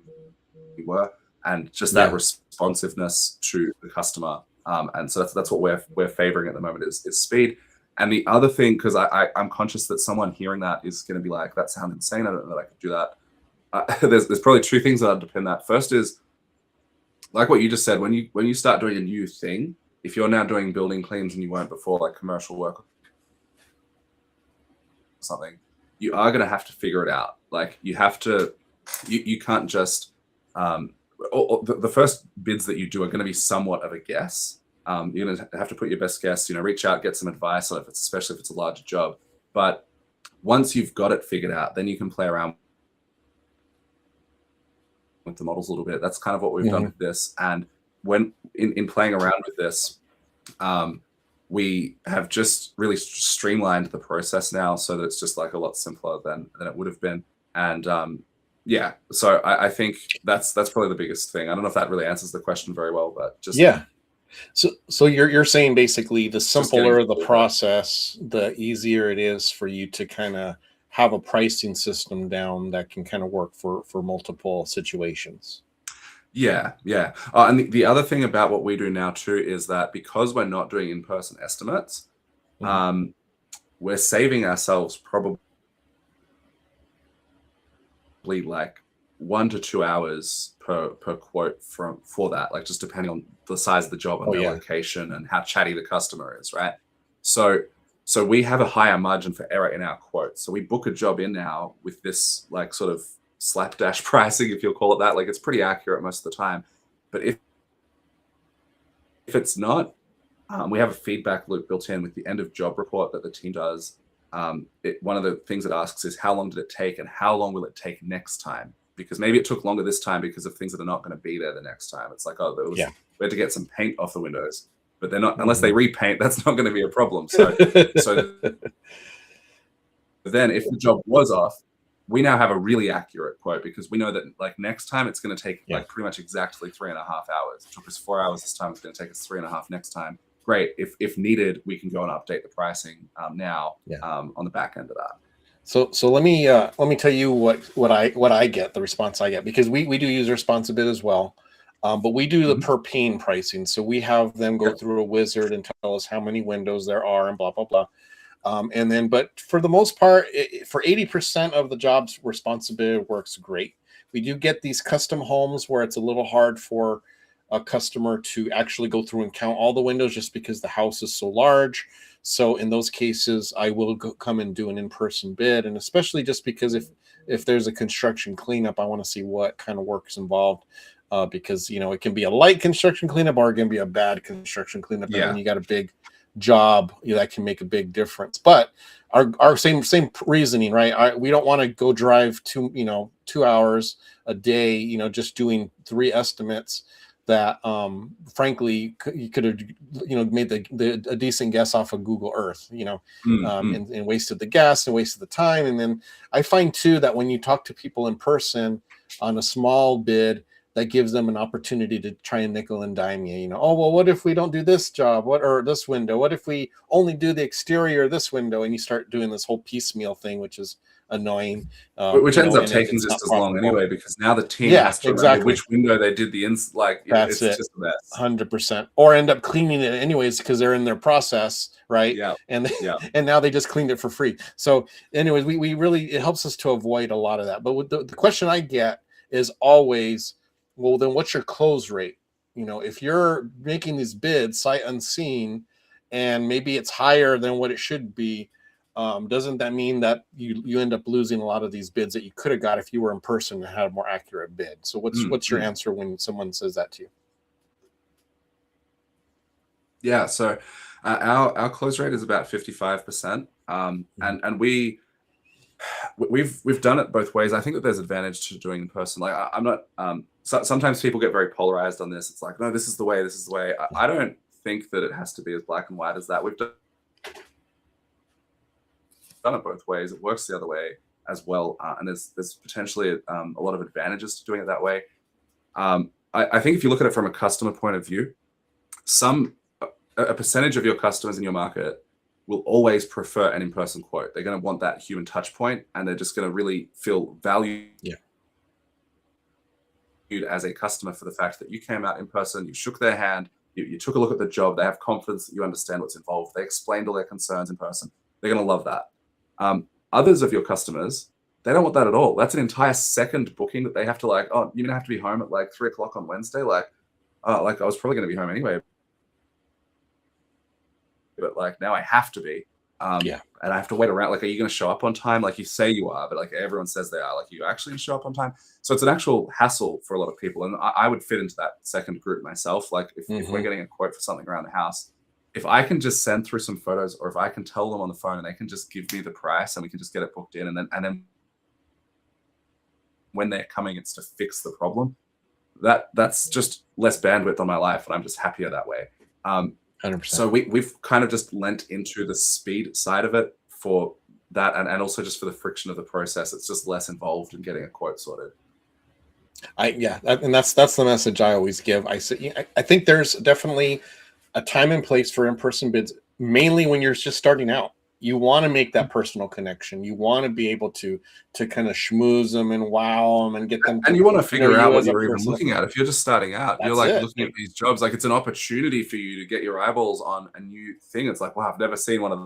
we were, and just that responsiveness to the customer. And so that's what we're favoring at the moment is speed. And the other thing, because I'm conscious that someone hearing that is going to be like, that sounds insane, I don't know that I could do that. There's probably 2 things that underpin that. First is, like what you just said, when you start doing a new thing, if you're now doing building cleans and you weren't before, like commercial work or something, you are going to have to figure it out. Like you have to, you can't just, the first bids that you do are going to be somewhat of a guess. You're going to have to put your best guess, reach out, get some advice on it, especially if it's a larger job. But once you've got it figured out, then you can play around with the models a little bit. That's kind of what we've done with this. And when in playing around with this, we have just really streamlined the process now so that it's just like a lot simpler than it would have been. And yeah, so I think that's probably the biggest thing. I don't know if that really answers the question very well, but just Yeah. So you're saying basically the simpler the better. process, the easier it is for you to kind of have a pricing system down that can kind of work for multiple situations. Yeah, yeah. And the other thing about what we do now too is that because we're not doing in-person estimates, Mhm. we're saving ourselves probably like 1 to 2 hours per quote for that, like just depending on the size of the job and Oh their yeah. location and how chatty the customer is, right? So we have a higher margin for error in our quotes. So we book a job in now with this like sort of slapdash pricing, if you'll call it that. Like it's pretty accurate most of the time. But if it's not, we have a feedback loop built in with the end of job report that the team does. One of the things it asks is how long did it take and how long will it take next time? Because maybe it took longer this time because of things that are not going to be there the next time. It's like, oh, we had to get some paint off the windows, but they're not, unless they repaint, that's not going to be a problem. So then if the job was off, we now have a really accurate quote because we know that like next time it's going to take like pretty much exactly 3.5 hours. It took us 4 hours this time. It's going to take us 3.5 next time. Great. If needed, we can go and update the pricing now on the back end of that. So let me tell you what I get, the response I get, because we do user response a bit as well. But we do the per pane pricing. So we have them go through a wizard and tell us how many windows there are and blah, blah, blah. And then, but for the most part, for 80% of the jobs, responsibility works great. We do get these custom homes where it's a little hard for a customer to actually go through and count all the windows just because the house is so large. So in those cases, I will come and do an in-person bid. And especially just because if there's a construction cleanup, I want to see what kind of work is involved. Because, you know, it can be a light construction cleanup or it can be a bad construction cleanup. And then you got a big job that can make a big difference. But our same reasoning, right? We don't want to go drive 2 hours a day, just doing 3 estimates that frankly you could have made a decent guess off of Google Earth, and wasted the gas and wasted the time. And then I find too that when you talk to people in person on a small bid, that gives them an opportunity to try and nickel and dime you. Oh, well, what if we don't do this job? Or this window? What if we only do the exterior of this window? And you start doing this whole piecemeal thing, which is annoying. Which ends up taking just as long anyway, because now the team has to remember which window they did the that's it's just a mess. 100%. Or end up cleaning it anyways because they're in their process, right? Yeah. And now they just cleaned it for free. So anyways, we really, it helps us to avoid a lot of that. But with the question I get is always, well, then what's your close rate? If you're making these bids sight unseen and maybe it's higher than what it should be, doesn't that mean that you end up losing a lot of these bids that you could have got if you were in person and had a more accurate bid? So what's your answer when someone says that to you? Yeah, so our close rate is about 55%, and we've done it both ways. I think that there's advantage to doing in person. Like I'm not. Sometimes people get very polarized on this. It's like, no, this is the way. This is the way. I don't think that it has to be as black and white as that. We've done it both ways. It works the other way as well, and there's potentially a lot of advantages to doing it that way. I think if you look at it from a customer point of view, a percentage of your customers in your market will always prefer an in-person quote. They're going to want that human touch point, and they're just going to really feel valued as a customer for the fact that you came out in person, you shook their hand, you took a look at the job, they have confidence that you understand what's involved, they explained all their concerns in person. They're going to love that. Others of your customers, they don't want that at all. That's an entire second booking that they have to you're going to have to be home at like 3 o'clock on Wednesday. I was probably going to be home anyway, but now I have to be. And I have to wait around. Are you going to show up on time? You say you are, but everyone says they are. You actually going to show up on time? So it's an actual hassle for a lot of people. And I would fit into that second group myself. If we're getting a quote for something around the house, if I can just send through some photos, or if I can tell them on the phone and they can just give me the price and we can just get it booked in, and then when they're coming, it's to fix the problem. That's just less bandwidth on my life, and I'm just happier that way. 100%. So we've kind of just lent into the speed side of it for that, and also just for the friction of the process. It's just less involved in getting a quote sorted. And that's the message I always give. I say I think there's definitely a time and place for in-person bids, mainly when you're just starting out. You want to make that personal connection. You want to be able to kind of schmooze them and wow them and get them to, and you want to figure out what as a you're even person. looking at. If you're just starting out, you're That's like it. looking at these jobs, like it's an opportunity for you to get your eyeballs on a new thing. It's like, wow, I've never seen one of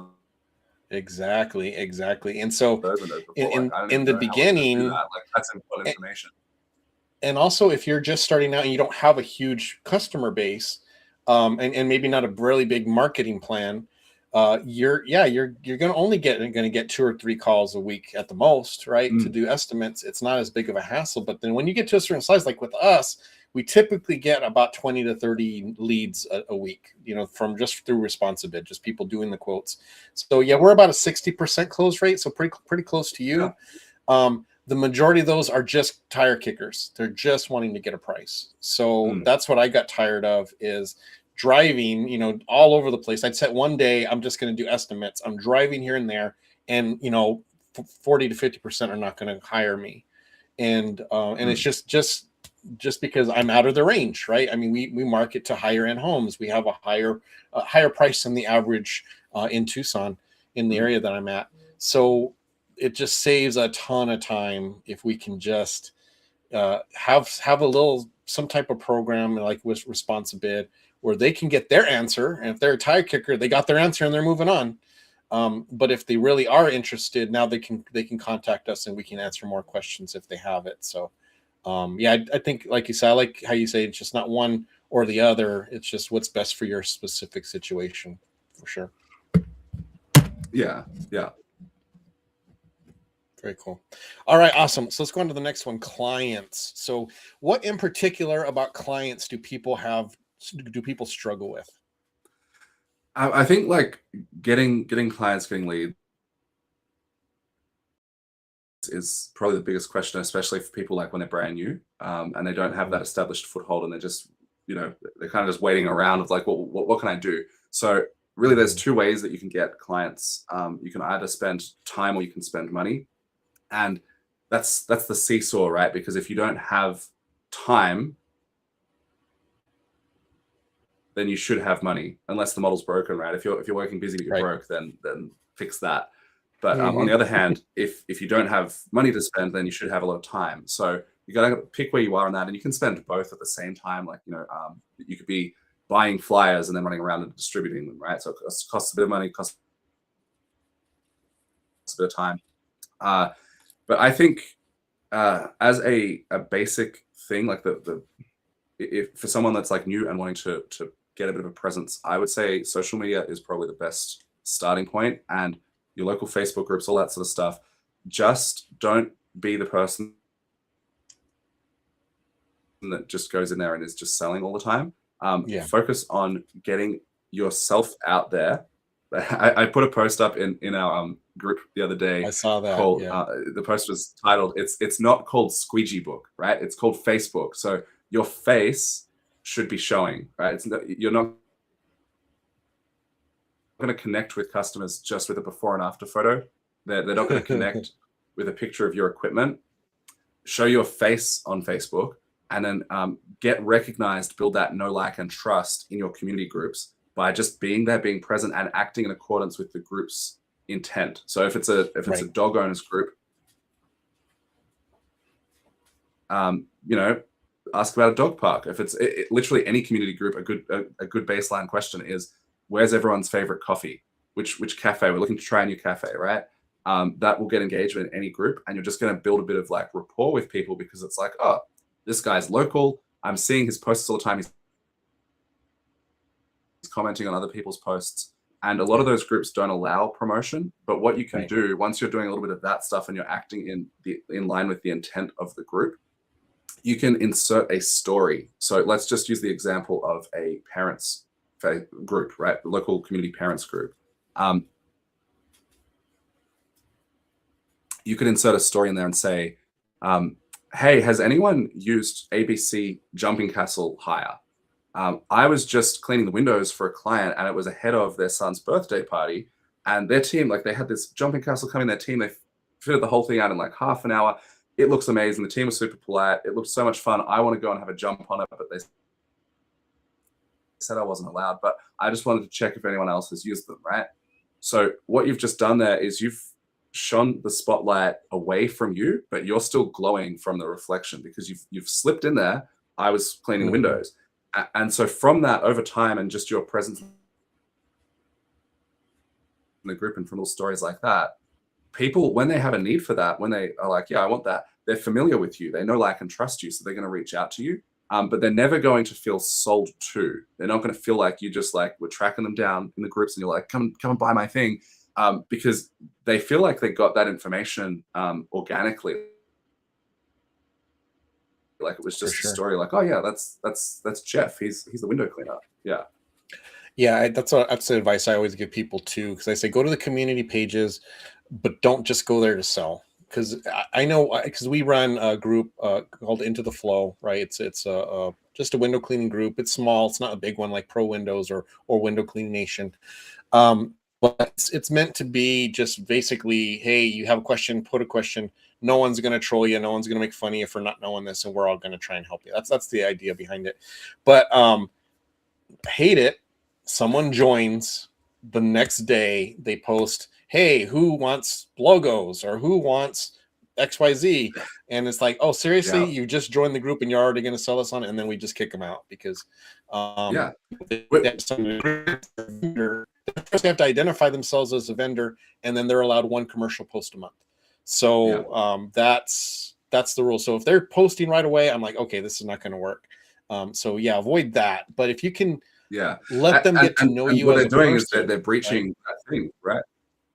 Exactly. And so those windows before. in Like, I don't in even the know how we're going to do beginning, that. Like, that's important information. and also if you're just starting out and you don't have a huge customer base, and maybe not a really big marketing plan, you're gonna only get 2 or 3 calls a week at the most, right? To do estimates. It's not as big of a hassle. But then when you get to a certain size, like with us, we typically get about 20 to 30 leads a week, from just through responsive bid, just people doing the quotes. So yeah, we're about a 60% close rate, so pretty close to you. Yeah. The majority of those are just tire kickers. They're just wanting to get a price. So that's what I got tired of, is driving, all over the place. I'd set one day, I'm just going to do estimates. I'm driving here and there, and 40 to 50% are not going to hire me. And it's just because I'm out of the range, right? I mean, we market to higher end homes. We have a higher price than the average in Tucson, in the area that I'm at. So it just saves a ton of time if we can just have some type of program like with responsive bid, where they can get their answer, and if they're a tire kicker, they got their answer and they're moving on. But if they really are interested, now they can contact us and we can answer more questions if they have it. So I think, like you said, I like how you say it's just not one or the other. It's just what's best for your specific situation, for sure. Yeah. Very cool. All right, awesome. So let's go on to the next one, clients. So what in particular about clients do people struggle with? I think like getting clients, getting leads is probably the biggest question, especially for people like when they're brand new, and they don't have that established foothold, and they're just, they're kind of just waiting around of like, well, what can I do? So really there's 2 ways that you can get clients. You can either spend time or you can spend money. And that's the seesaw, right? Because if you don't have time, then you should have money, unless the model's broken, right? If you're working busy but you're broke, then fix that. But on the other hand, if you don't have money to spend, then you should have a lot of time. So you got to pick where you are on that, and you can spend both at the same time. Like, you could be buying flyers and then running around and distributing them, right? So it costs a bit of money, costs a bit of time. But I think as a basic thing, like if for someone that's like new and wanting to get a bit of a presence, I would say social media is probably the best starting point, and your local Facebook groups, all that sort of stuff. Just don't be the person that just goes in there and is just selling all the time. Focus on getting yourself out there. I put a post up in our group the other day. I saw that. Called, the post was titled, it's not called Squeegee Book, right? It's called Facebook. So your face should be showing, right? You're not going to connect with customers just with a before and after photo. They're not going to connect with a picture of your equipment. Show your face on Facebook, and then get recognized, build that know, like, and trust in your community groups by just being there, being present, and acting in accordance with the group's intent. So if it's a dog owners group, ask about a dog park. If it's literally any community group, a good baseline question is, where's everyone's favorite coffee? Which cafe? We're looking to try a new cafe, right? That will get engagement in any group, and you're just going to build a bit of like rapport with people, because it's like, oh, this guy's local. I'm seeing his posts all the time. He's commenting on other people's posts, and a lot of those groups don't allow promotion. But what you can do once you're doing a little bit of that stuff and you're acting in line with the intent of the group, you can insert a story. So let's just use the example of a parents group, right? The local community parents group. You could insert a story in there and say, hey, has anyone used ABC Jumping Castle Hire? I was just cleaning the windows for a client, and it was ahead of their son's birthday party. And their team, like they had this jumping castle coming. Their team, they fitted the whole thing out in like half an hour. It looks amazing. The team was super polite. It looked so much fun. I want to go and have a jump on it, but they said I wasn't allowed. But I just wanted to check if anyone else has used them, right? So what you've just done there is you've shone the spotlight away from you, but you're still glowing from the reflection because you've slipped in there. I was cleaning the windows. And so from that, over time, and just your presence in the group and from little stories like that, people, when they have a need for that, when they are like, yeah, I want that, they're familiar with you. They know, like, and trust you. So they're going to reach out to you. But they're never going to feel sold to. They're not going to feel like you just like were tracking them down in the groups and you're like, come and buy my thing. Because they feel like they got that information organically. Like it was just a story like, oh yeah, that's Jeff. He's the window cleaner. Yeah. Yeah, that's the advice I always give people too, because I say go to the community pages, but don't just go there to sell. Because I know, because we run a group called Into the Flow, right? It's just a window cleaning group. It's small. It's not a big one like Pro Windows or Window Cleaning Nation. But it's meant to be just basically, hey, you have a question, put a question. No one's going to troll you. No one's going to make fun of you for not knowing this, and we're all going to try and help you. That's the idea behind it. But hate it. Someone joins the next day. They post, hey, who wants logos or who wants XYZ? And it's like, oh, seriously, yeah. You just joined the group and you're already going to sell us on it, and then we just kick them out because they have to identify themselves as a vendor, and then they're allowed one commercial post a month. So that's the rule. So if they're posting right away, I'm like, okay, this is not going to work. So yeah, avoid that. But if you can let them get to know you. What they're doing is they're breaching that thing, right?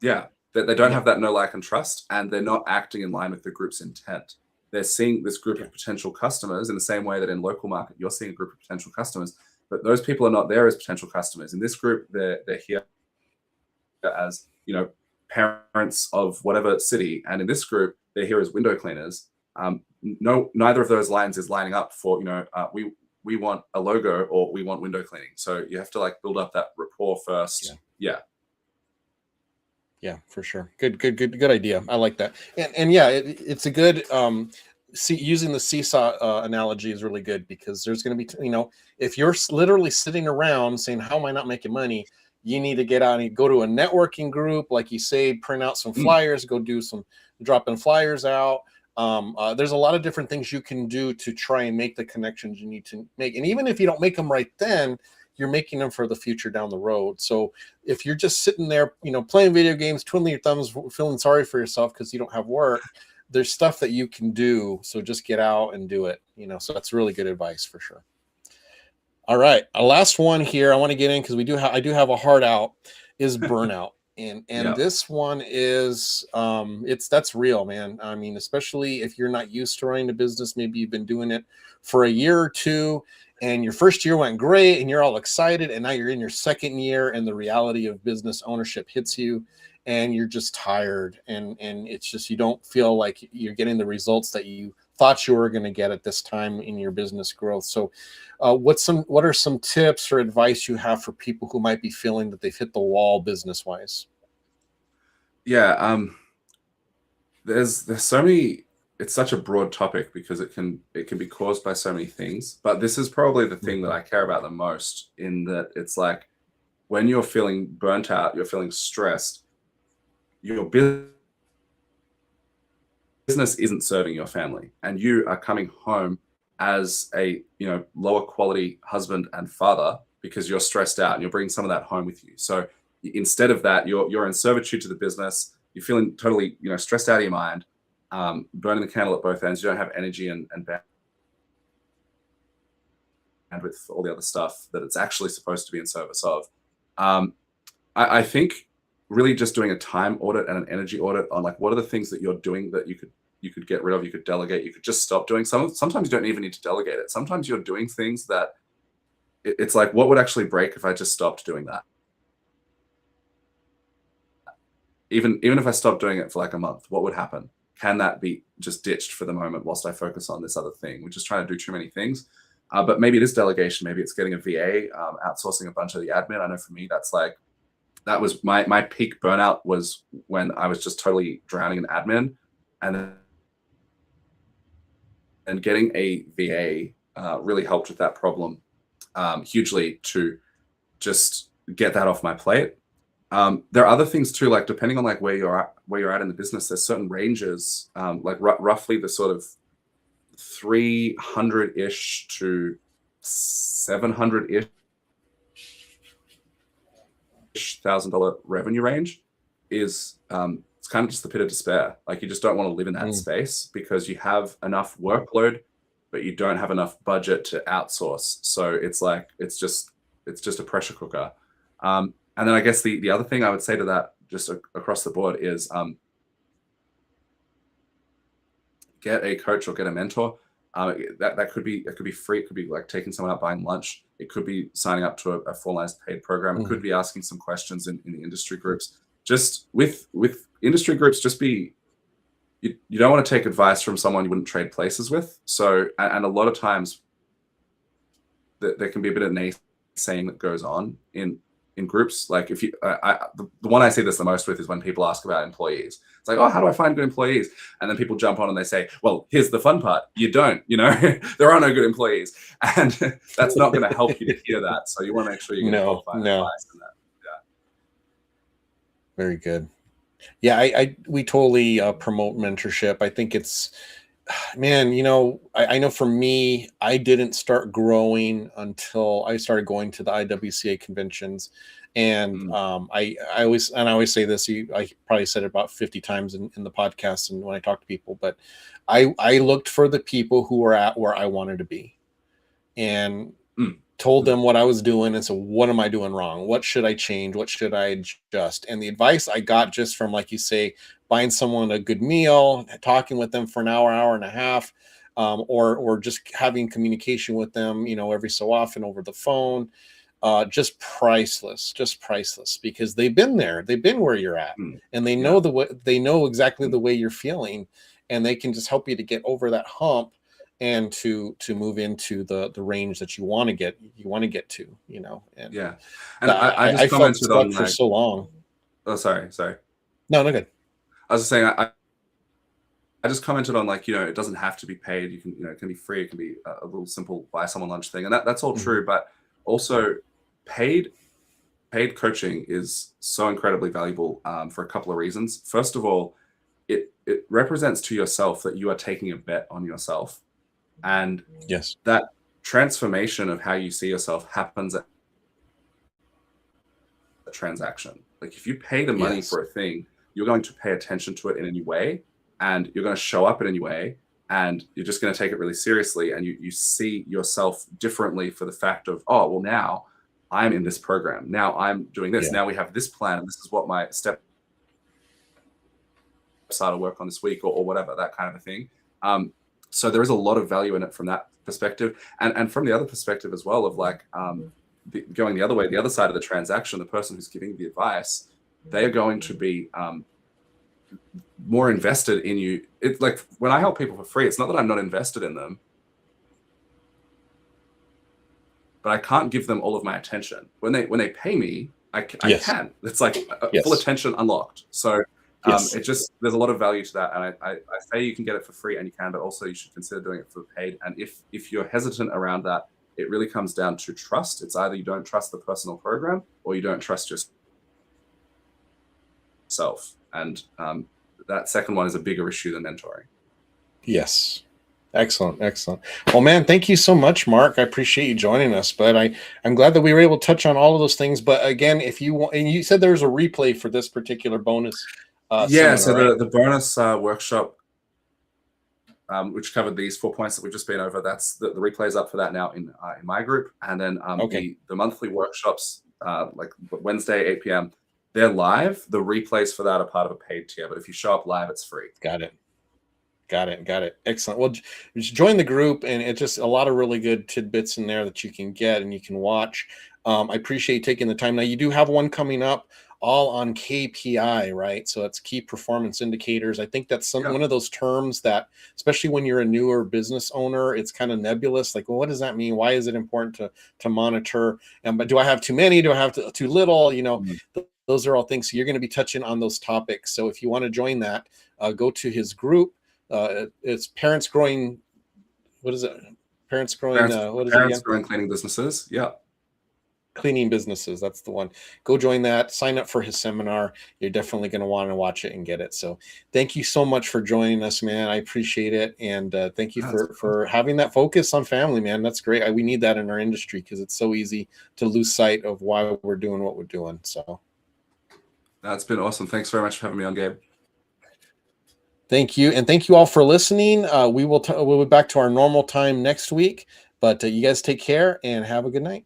Yeah. They don't have that know, like, and trust, and they're not acting in line with the group's intent. They're seeing this group of potential customers in the same way that in local market, you're seeing a group of potential customers, but those people are not there as potential customers. In this group, they're here as, parents of whatever city. And in this group, they're here as window cleaners. Neither of those lines is lining up for, we want a logo or we want window cleaning. So you have to like build up that rapport first. Yeah, for sure. Good idea. I like that. And yeah, it's a good, using the seesaw analogy is really good, because there's going to be, if you're literally sitting around saying, how am I not making money? You need to get out and go to a networking group, like you say, print out some flyers, go do some dropping flyers out. There's a lot of different things you can do to try and make the connections you need to make. And even if you don't make them right then, you're making them for the future down the road. So if you're just sitting there, playing video games, twiddling your thumbs, feeling sorry for yourself because you don't have work, there's stuff that you can do. So just get out and do it. So that's really good advice for sure. All right, a last one here I want to get in, because I do have a hard out, is burnout. And this one is that's real, man. I mean, especially if you're not used to running a business, maybe you've been doing it for a year or two, and your first year went great and you're all excited, and now you're in your second year and the reality of business ownership hits you and you're just tired, and it's just, you don't feel like you're getting the results that you thought you were going to get at this time in your business growth. So what are some tips or advice you have for people who might be feeling that they've hit the wall business wise? Yeah. There's so many, it's such a broad topic because it can be caused by so many things, but this is probably the thing that I care about the most, in that it's like, when you're feeling burnt out, you're feeling stressed, your business isn't serving your family, and you are coming home as a lower quality husband and father because you're stressed out and you're bringing some of that home with you. So instead of that, you're in servitude to the business. You're feeling totally stressed out of your mind, burning the candle at both ends. You don't have energy and bandwidth for all the other stuff that it's actually supposed to be in service of. I think really just doing a time audit and an energy audit on, like, what are the things that you're doing that you could get rid of, you could delegate, you could just stop doing. Sometimes you don't even need to delegate it. Sometimes you're doing things that it's like, what would actually break if I just stopped doing that? Even if I stopped doing it for like a month, what would happen? Can that be just ditched for the moment whilst I focus on this other thing? We're just trying to do too many things. But maybe it is delegation. Maybe it's getting a VA, outsourcing a bunch of the admin. I know for me, that was my peak burnout was when I was just totally drowning in admin, and getting a VA really helped with that problem hugely to just get that off my plate. There are other things too, like depending on like where you're at in the business, there's certain ranges, like roughly the sort of 300-ish to 700-ish $1,000 revenue range is it's kind of just the pit of despair. Like you just don't want to live in that space because you have enough workload, but you don't have enough budget to outsource. So it's like it's just a pressure cooker. And then I guess the other thing I would say to that, just across the board, is get a coach or get a mentor. That could be free. It could be like taking someone out buying lunch. It could be signing up to a formalized paid program. It could be asking some questions in the industry groups. Just with industry groups, just be you don't want to take advice from someone you wouldn't trade places with. So, and a lot of times there can be a bit of naysaying that goes on in groups. Like if you, the one I see this the most with is when people ask about employees. It's like, oh, how do I find good employees? And then people jump on and they say, well, here's the fun part. You don't, there are no good employees. And that's not going to help you to hear that. So you want to make sure you get qualified advice in that. Yeah. Very good. Yeah, we totally promote mentorship. I think it's, man, I know for me, I didn't start growing until I started going to the IWCA conventions. And I always say this, I probably said it about 50 times in the podcast and when I talk to people, but I looked for the people who were at where I wanted to be and told them what I was doing. And so what am I doing wrong? What should I change? What should I adjust? And the advice I got just from, like you say, buying someone a good meal, talking with them for an hour and a half, or just having communication with them, every so often over the phone, just priceless because they've been there, they've been where you're at, and they know they know exactly the way you're feeling, and they can just help you to get over that hump and to move into the range that you want to get to, and yeah. And I just commented on for so long. Oh, sorry. No, good. I was just saying, I just commented on, like, it doesn't have to be paid. You can, it can be free. It can be a little simple buy someone lunch thing. And that's all true. But also paid coaching is so incredibly valuable for a couple of reasons. First of all, it represents to yourself that you are taking a bet on yourself. And yes, that transformation of how you see yourself happens at a transaction. Like if you pay the money for a thing, you're going to pay attention to it in any way, and you're going to show up in any way, and you're just going to take it really seriously, and you see yourself differently for the fact of, oh, well, now I'm in this program. Now I'm doing this. Now we have this plan, and this is what my steps are to work on this week, or whatever, that kind of a thing. So there is a lot of value in it from that perspective, and from the other perspective as well of like going the other way, the other side of the transaction, the person who's giving the advice, they are going to be more invested in you. It's like when I help people for free, it's not that I'm not invested in them, but I can't give them all of my attention. When they pay me, I can. It's like full attention unlocked. So it just, there's a lot of value to that. And I say you can get it for free, and you can, but also you should consider doing it for paid. And if you're hesitant around that, it really comes down to trust. It's either you don't trust the personal program or you don't trust yourself. And that second one is a bigger issue than mentoring. Yes. Excellent. Well, man, thank you so much, Mark. I appreciate you joining us, but I'm glad that we were able to touch on all of those things. But again, if you want, and you said there was a replay for this particular bonus. Seminar, so the bonus workshop, which covered these 4 points that we've just been over, that's the replay is up for that now in my group. And then the monthly workshops, like Wednesday, 8 p.m., they're live. The replays for that are part of a paid tier, but if you show up live, it's free. Got it. Excellent. Well, just join the group, and it's just a lot of really good tidbits in there that you can get and you can watch. I appreciate you taking the time. Now, you do have one coming up all on KPI, right? So it's key performance indicators. I think that's one of those terms that, especially when you're a newer business owner, it's kind of nebulous. Like, well, what does that mean? Why is it important to monitor? But do I have too many? Do I have too little? Those are all things. So you're going to be touching on those topics. So if you want to join that, go to his group. It's Parents Growing. What is it? Parents Growing. What is it again? Growing Cleaning Businesses. Yeah. Cleaning Businesses. That's the one. Go join that. Sign up for his seminar. You're definitely going to want to watch it and get it. So thank you so much for joining us, man. I appreciate it. And thank you for having that focus on family, man. That's great. We need that in our industry because it's so easy to lose sight of why we're doing what we're doing. So that's been awesome. Thanks very much for having me on, Gabe. Thank you. And thank you all for listening. We'll be back to our normal time next week, but you guys take care and have a good night.